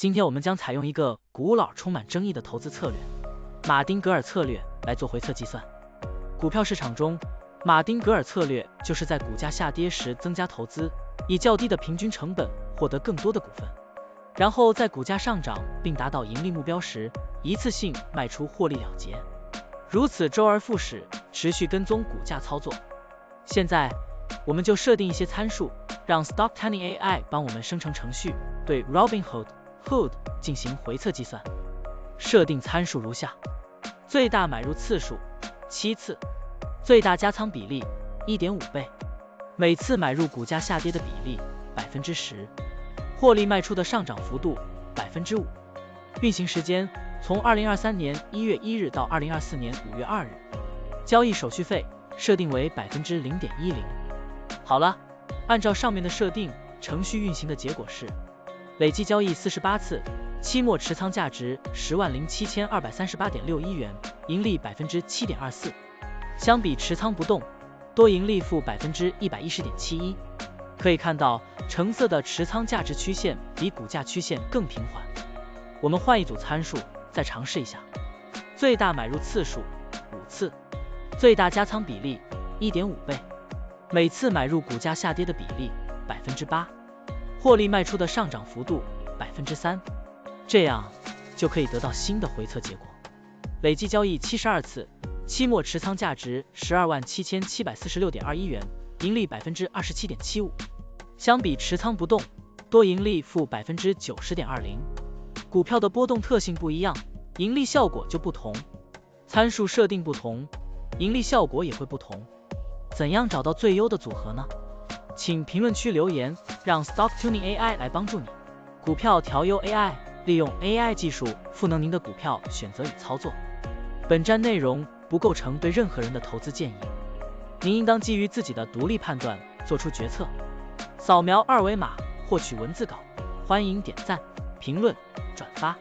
今天我们将采用一个古老、充满争议的投资策略——马丁格尔策略来做回测计算。股票市场中，马丁格尔策略就是在股价下跌时增加投资，以较低的平均成本获得更多的股份，然后在股价上涨并达到盈利目标时，一次性卖出获利了结。如此周而复始，持续跟踪股价操作。现在，我们就设定一些参数，让 Stocktunning AI 帮我们生成程序，对 Robinhood 进行回测计算。设定参数如下：最大买入次数7次，最大加仓比例 1.5 倍，每次买入股价下跌的比例 10%， 获利卖出的上涨幅度 5%。运行时间从2023年1月1日到2024年5月2日。交易手续费设定为 0.10%。好了，按照上面的设定，程序运行的结果是累计交易48次，期末持仓价值10.7238.61元，盈利 7.24%。相比持仓不动，多盈利负 110.71%。可以看到，橙色的持仓价值曲线比股价曲线更平缓。我们换一组参数，再尝试一下。最大买入次数5次，最大加仓比例 1.5 倍，每次买入股价下跌的比例 8%， 获利卖出的上涨幅度 3%。这样就可以得到新的回测结果。累计交易72次，期末持仓价值127746.21元，盈利 27.75%。相比持仓不动，多盈利负 90.20%。股票的波动特性不一样，盈利效果就不同。参数设定不同，盈利效果也会不同。怎样找到最优的组合呢？请评论区留言，让 Stocktunning AI 来帮助你。股票调优 AI， 利用 AI 技术赋能您的股票选择与操作。本站内容不构成对任何人的投资建议，您应当基于自己的独立判断做出决策。扫描二维码获取文字稿，欢迎点赞、评论、转发。